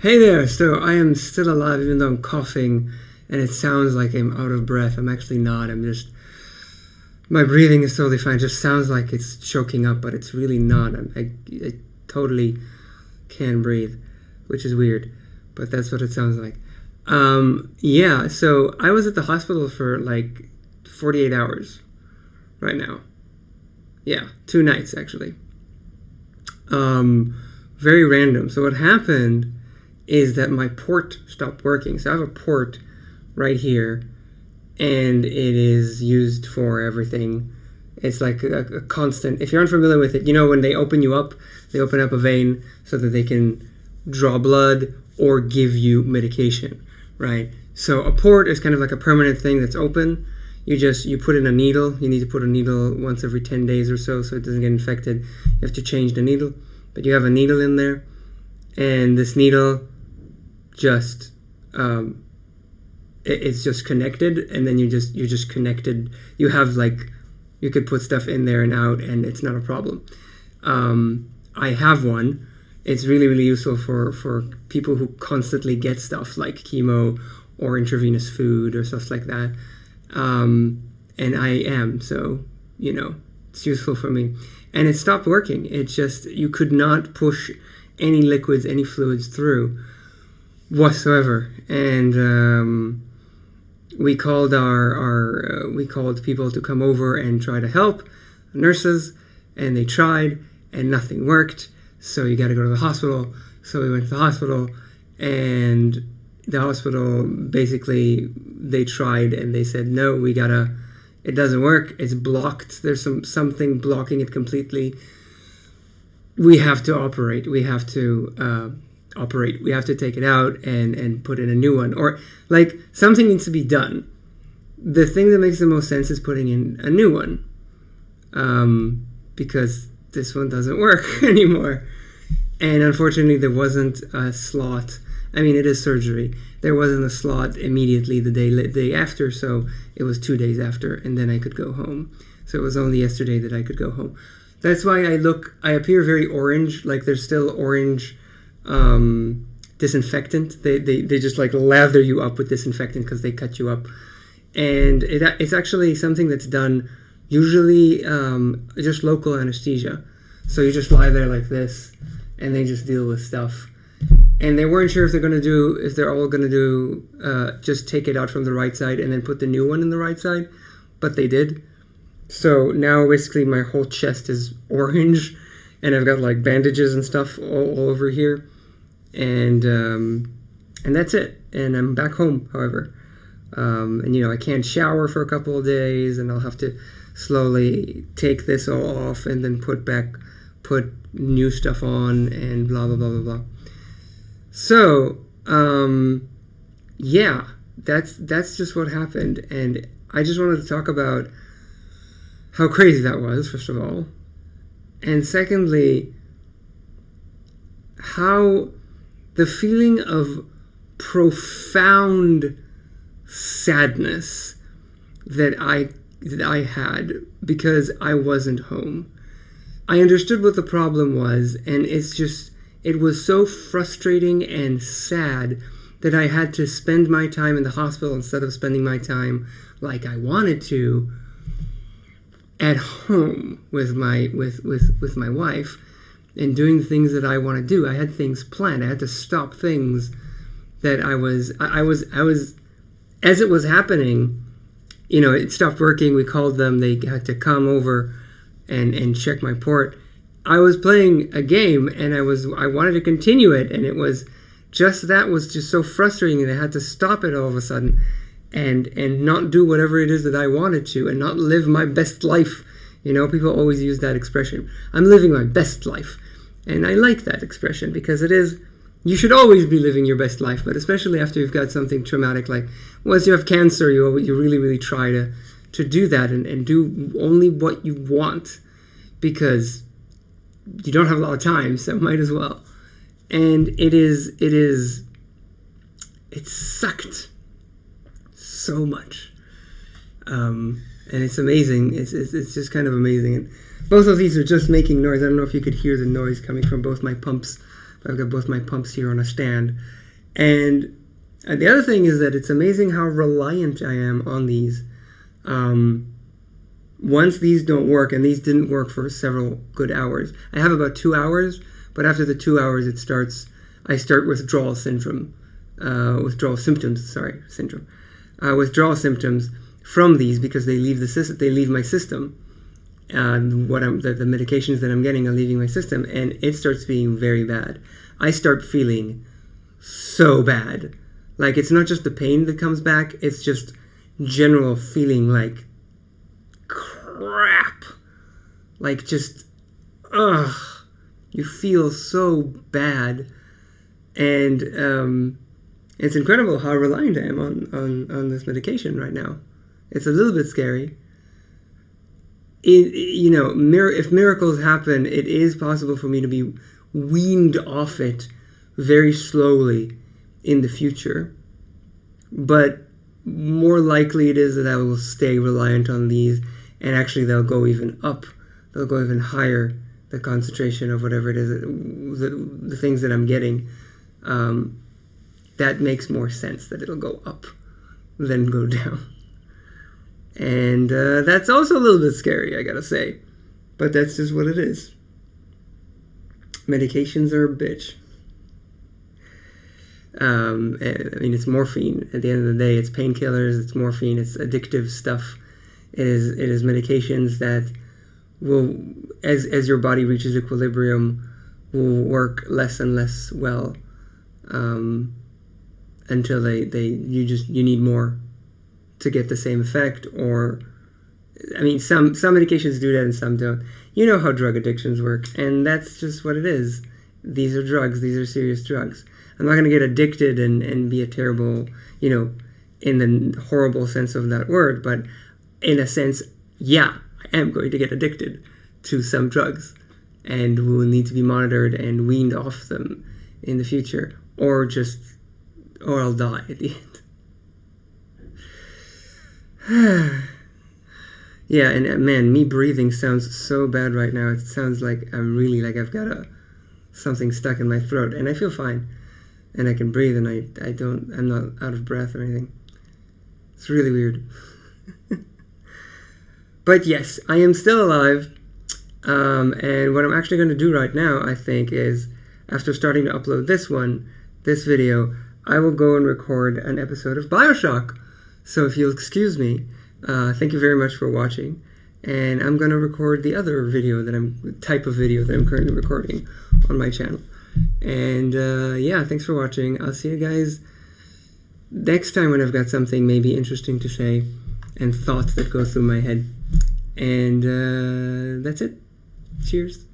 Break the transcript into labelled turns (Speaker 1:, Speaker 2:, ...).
Speaker 1: Hey there, so I am still alive even though I'm coughing and it sounds like I'm out of breath. I'm actually not. My breathing is totally fine. It just sounds like it's choking up, but it's really not. I totally can breathe, which is weird, but that's what it sounds like. Yeah, so I was at the hospital for like 48 hours right now. Yeah, 2 nights actually. Very random. So what happened is that my port stopped working. So I have a port right here, and it is used for everything. It's like a constant. If you're unfamiliar with it, you know when they open you up, they open up a vein so that they can draw blood or give you medication, right? So a port is kind of like a permanent thing that's open. You put in a needle. You need to put a needle once every 10 days or so it doesn't get infected. You have to change the needle, but you have a needle in there, and this needle just it's just connected, and then you're just connected. You have you could put stuff in there and out, and it's not a problem. I have one. It's really, really useful for people who constantly get stuff like chemo or intravenous food or stuff like that. And I am, so it's useful for me. And it stopped working. It's just you could not push any liquids, any fluids through whatsoever. And we called we called people to come over and try to help, nurses, and they tried, and nothing worked. So you got to go to the hospital. So we went to the hospital, and the hospital basically they tried and they said no, it doesn't work. It's blocked. There's something blocking it completely. We have to operate. We have to operate. We have to take it out and put in a new one, or something needs to be done. The thing that makes the most sense is putting in a new one, because this one doesn't work anymore. And unfortunately, there wasn't a slot. I mean, it is surgery. There wasn't a slot immediately the day after, so it was 2 days after, and then I could go home. So it was only yesterday that I could go home. That's why I appear very orange, like there's still orange disinfectant. They just lather you up with disinfectant because they cut you up. And it's actually something that's done usually just local anesthesia. So you just lie there like this, and they just deal with stuff. And they weren't sure if they're all gonna do just take it out from the right side and then put the new one in the right side, but they did. So now basically my whole chest is orange, and I've got bandages and stuff all over here, and that's it. And I'm back home, however, and I can't shower for a couple of days, and I'll have to slowly take this all off and then put new stuff on and blah blah blah blah blah. So yeah, that's just what happened, and I just wanted to talk about how crazy that was, first of all, and secondly, how the feeling of profound sadness that I had because I wasn't home. I understood what the problem was, and it was so frustrating and sad that I had to spend my time in the hospital instead of spending my time like I wanted to at home with my wife and doing things that I want to do. I had things planned. I had to stop things that I was as it was happening. It stopped working. We called them. They had to come over and check my port. I was playing a game, and I wanted to continue it, and it was just so frustrating, and I had to stop it all of a sudden and not do whatever it is that I wanted to, and not live my best life. People always use that expression. I'm living my best life. And I like that expression because you should always be living your best life, but especially after you've got something traumatic, like once you have cancer, you really, really try to do that and do only what you want, because you don't have a lot of time, so might as well. And it sucked so much. And it's amazing. It's just kind of amazing. And both of these are just making noise. I don't know if you could hear the noise coming from both my pumps, I've got both my pumps here on a stand. And the other thing is that it's amazing how reliant I am on these. Once these don't work, and these didn't work for several good hours. I have about 2 hours, but after the 2 hours, I start withdrawal symptoms. Withdrawal symptoms from these because they leave they leave my system. The medications that I'm getting are leaving my system, and it starts being very bad. I start feeling so bad. Like, it's not just the pain that comes back, it's just general feeling like crap. Like, just, you feel so bad. And it's incredible how reliant I am on this medication right now. It's a little bit scary. If miracles happen, it is possible for me to be weaned off it very slowly in the future. But more likely it is that I will stay reliant on these, and actually they'll go even up. They'll go even higher, the concentration of whatever it is, the things that I'm getting. That makes more sense, that it'll go up than go down. And that's also a little bit scary, I gotta say. But that's just what it is. Medications are a bitch. It's morphine. At the end of the day, it's painkillers, it's morphine, it's addictive stuff. It is medications that will, as your body reaches equilibrium, will work less and less well until you need more to get the same effect. Or, some medications do that and some don't. You know how drug addictions work, and that's just what it is. These are drugs. These are serious drugs. I'm not going to get addicted and be a terrible, in the horrible sense of that word, but in a sense, yeah, I am going to get addicted to some drugs and will need to be monitored and weaned off them in the future, or I'll die at the end. Yeah, and man, me breathing sounds so bad right now. It sounds like I've got something stuck in my throat, and I feel fine, and I can breathe, and I'm not out of breath or anything. It's really weird. But yes, I am still alive, and what I'm actually going to do right now, I think, is after starting to upload this video, I will go and record an episode of BioShock. So if you'll excuse me, thank you very much for watching, and I'm going to record the other type of video that I'm currently recording on my channel. And yeah, thanks for watching. I'll see you guys next time when I've got something maybe interesting to say and thoughts that go through my head. And that's it. Cheers.